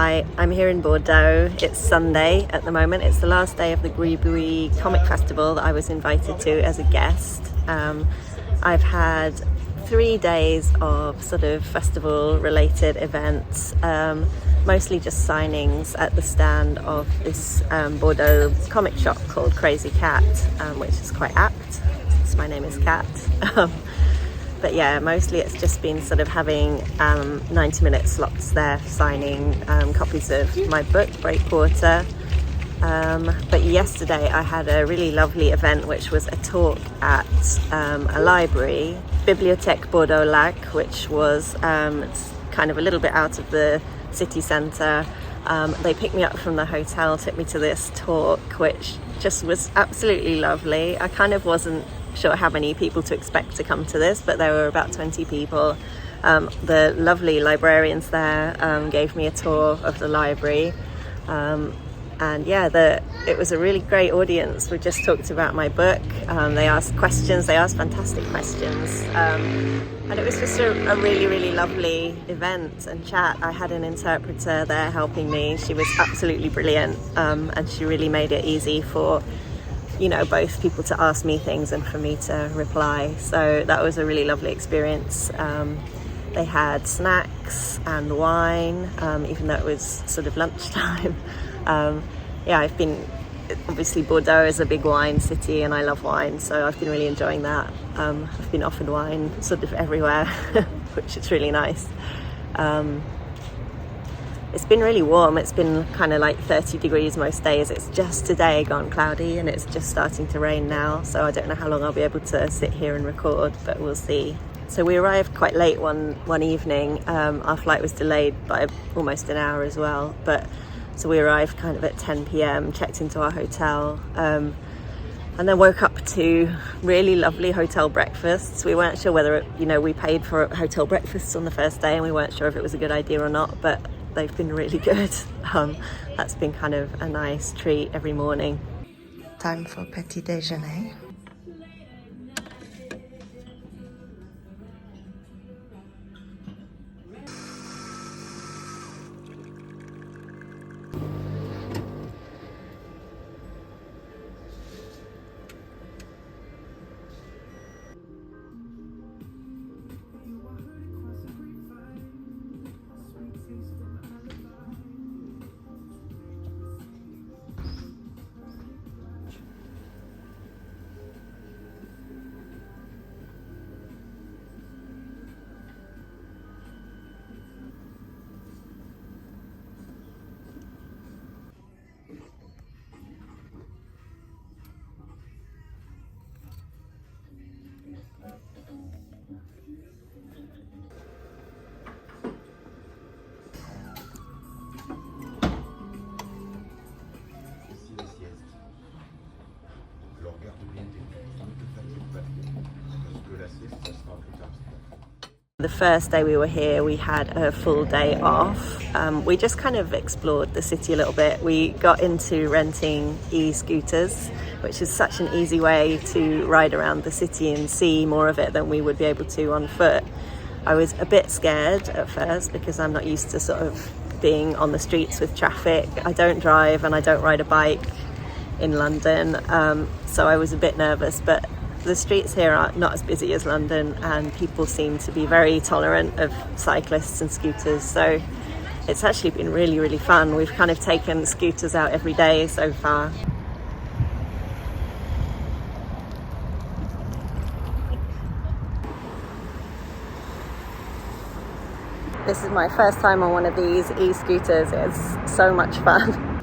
Hi, I'm here in Bordeaux. It's Sunday at the moment. It's the last day of the Gribouillis comic festival that I was invited to as a guest. I've had 3 days of sort of festival related events, mostly just signings at the stand of this Bordeaux comic shop called Crazy Cat, which is quite apt since my name is Cat. But yeah, mostly it's just been sort of having 90-minute slots there, signing copies of my book, Breakwater. But yesterday I had a really lovely event, which was a talk at a library, Bibliothèque Bordeaux Lac, which was it's kind of a little bit out of the city centre. They picked me up from the hotel, took me to this talk, which just was absolutely lovely. I kind of wasn't sure how many people to expect to come to this, but there were about 20 people. The lovely librarians there gave me a tour of the library, and yeah, it was a really great audience. We just talked about my book. They asked questions, they asked fantastic questions, and it was just a really lovely event and chat. I had an interpreter there helping me. She was absolutely brilliant, and she really made it easy for both people to ask me things and for me to reply. So that was a really lovely experience. They had snacks and wine, even though it was sort of lunchtime. Obviously Bordeaux is a big wine city and I love wine, so I've been really enjoying that. I've been offered wine sort of everywhere, which is really nice. It's been really warm. It's been kind of like 30 degrees most days. It's just today gone cloudy and it's just starting to rain now. So I don't know how long I'll be able to sit here and record, but we'll see. So we arrived quite late one evening. Our flight was delayed by almost an hour as well. So we arrived kind of at 10 p.m, checked into our hotel, and then woke up to really lovely hotel breakfasts. We weren't sure whether, we paid for hotel breakfasts on the first day and we weren't sure if it was a good idea or not, but they've been really good. That's been kind of a nice treat every morning. Time for petit déjeuner. The first day we were here, we had a full day off. We just kind of explored the city a little bit. We got into renting e-scooters, which is such an easy way to ride around the city and see more of it than we would be able to on foot. I was a bit scared at first because I'm not used to sort of being on the streets with traffic. I don't drive and I don't ride a bike in London, so I was a bit nervous, but the streets here are not as busy as London and people seem to be very tolerant of cyclists and scooters, so it's actually been really fun. We've kind of taken scooters out every day so far. This is my first time on one of these e-scooters. It's so much fun.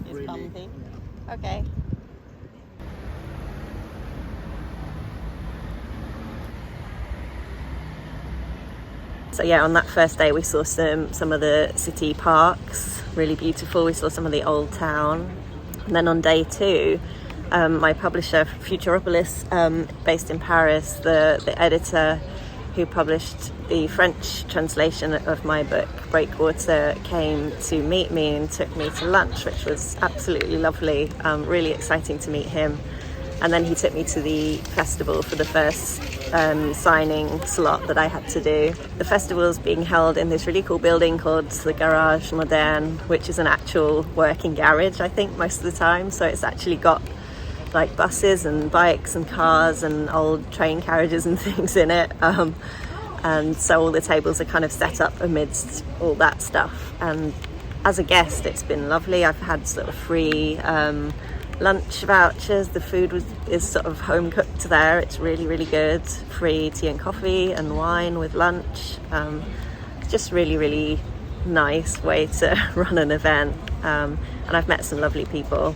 It's bumpy. Okay. So yeah, on that first day we saw some of the city parks, really beautiful. We saw some of the old town. And then on day 2, my publisher Futuropolis, based in Paris, the editor who published the French translation of my book Breakwater, came to meet me and took me to lunch, which was absolutely lovely. Really exciting to meet him. And then he took me to the festival for the first signing slot that I had to do. The festival is being held in this really cool building called the Garage Moderne, which is an actual working garage, I think, most of the time. So it's actually got like buses and bikes and cars and old train carriages and things in it. And so all the tables are kind of set up amidst all that stuff. And as a guest, it's been lovely. I've had sort of free lunch vouchers. The food is sort of home cooked there. It's really, really good. Free tea and coffee and wine with lunch. It's just really, really nice way to run an event. And I've met some lovely people.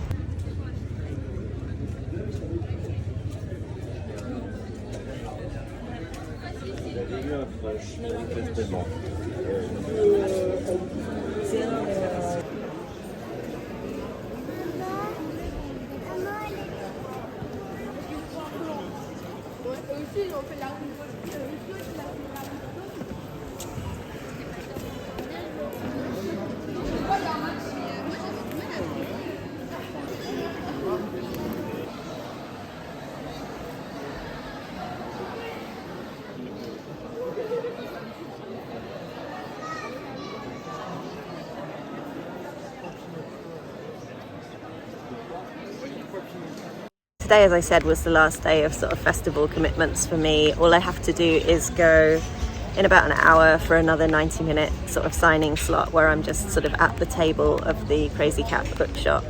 Today, as I said, was the last day of sort of festival commitments for me. All I have to do is go in about an hour for another 90-minute sort of signing slot where I'm just sort of at the table of the Crazy Cat bookshop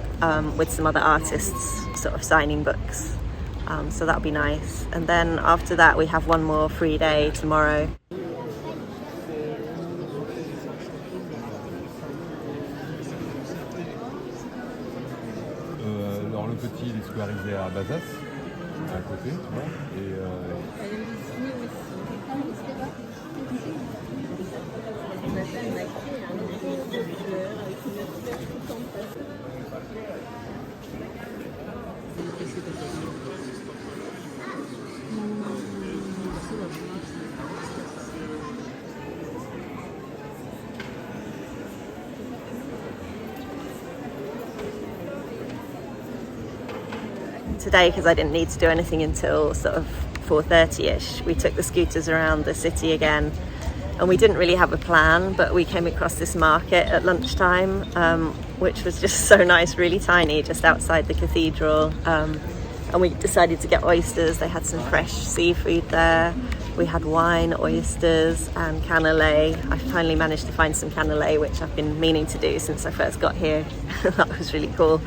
with some other artists sort of signing books. So that'll be nice. And then after that, we have one more free day tomorrow. Alors le petit, il est scolarisé à Bazas, à côté, tu vois, Today, because I didn't need to do anything until sort of 4:30ish, we took the scooters around the city again, and we didn't really have a plan, but we came across this market at lunchtime, which was just so nice, really tiny, just outside the cathedral, and we decided to get oysters. They had some fresh seafood there. We had wine, oysters and cannelé. I finally managed to find some cannelé, which I've been meaning to do since I first got here. That was really cool.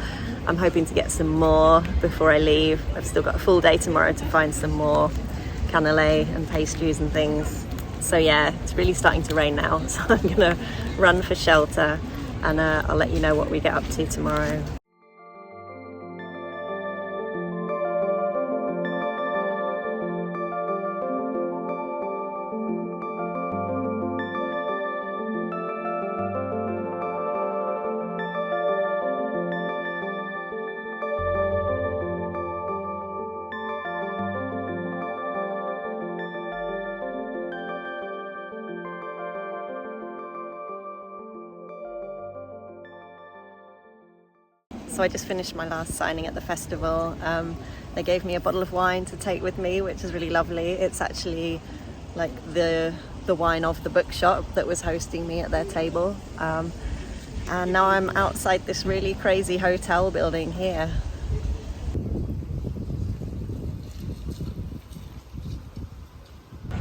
I'm hoping to get some more before I leave. I've still got a full day tomorrow to find some more cannelé and pastries and things. So yeah, it's really starting to rain now, so I'm gonna run for shelter, and I'll let you know what we get up to tomorrow. So I just finished my last signing at the festival. They gave me a bottle of wine to take with me, which is really lovely. It's actually like the wine of the bookshop that was hosting me at their table. And now I'm outside this really crazy hotel building here.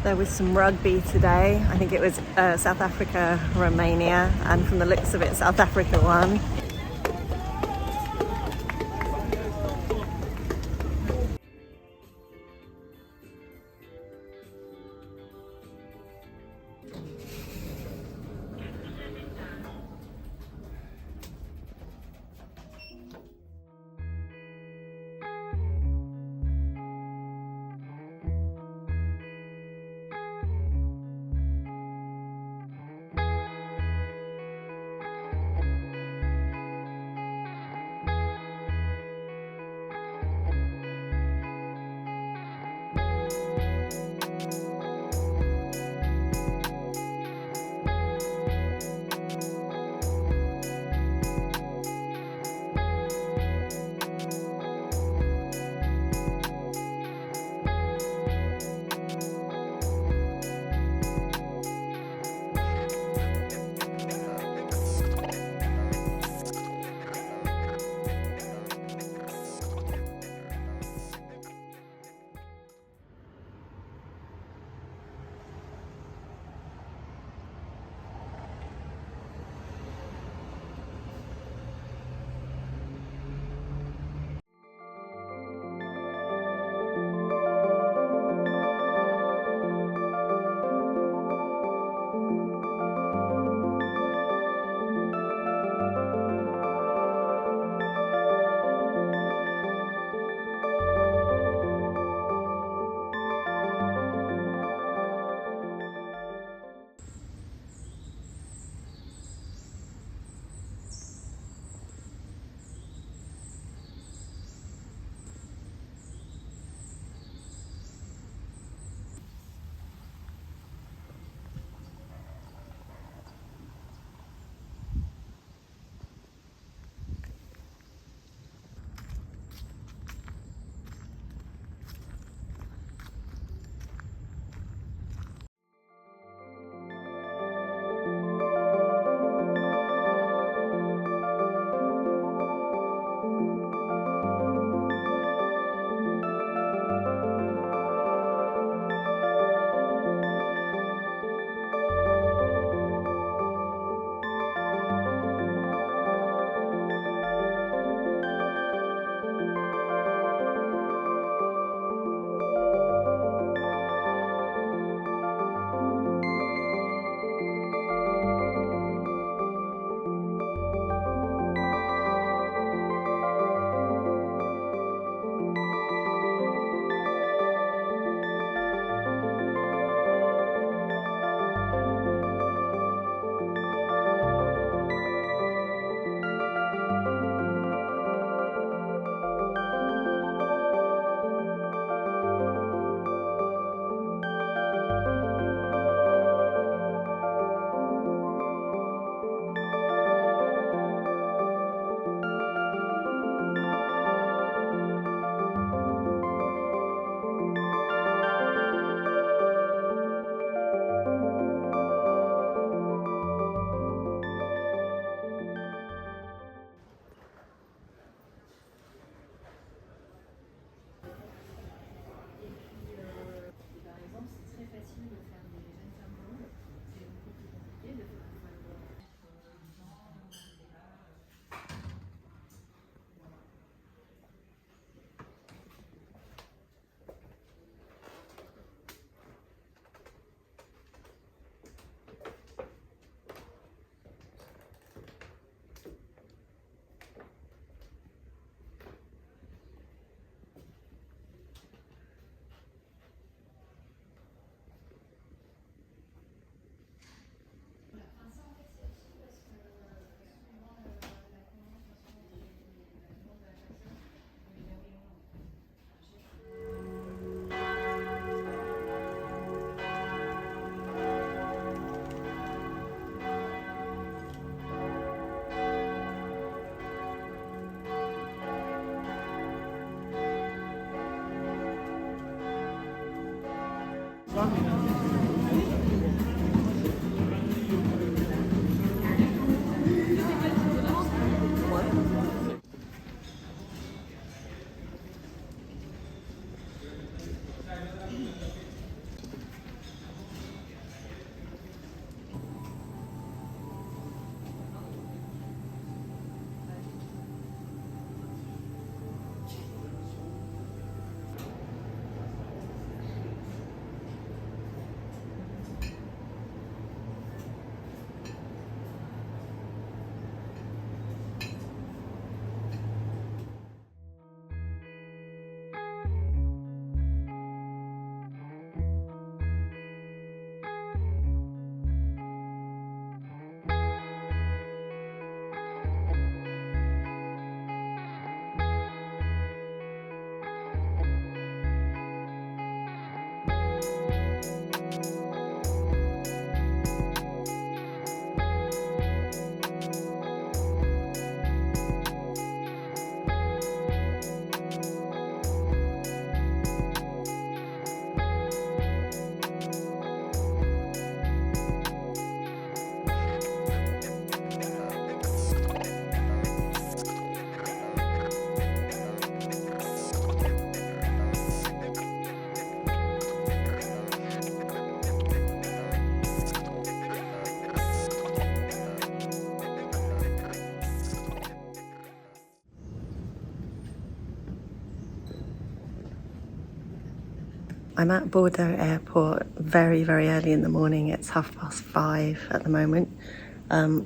There was some rugby today. I think it was South Africa, Romania, and from the looks of it, South Africa won. I'm at Bordeaux airport very, very early in the morning. It's 5:30 at the moment.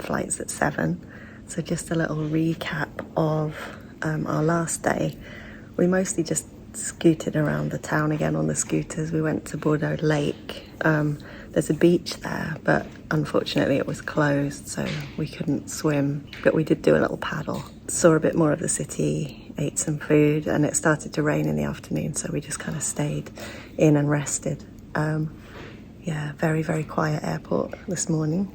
Flight's at 7. So just a little recap of our last day. We mostly just scooted around the town again on the scooters. We went to Bordeaux Lake. There's a beach there, but unfortunately it was closed, so we couldn't swim. But we did do a little paddle. Saw a bit more of the city, ate some food, and it started to rain in the afternoon, so we just kind of stayed in and rested. Yeah, very, very quiet airport this morning.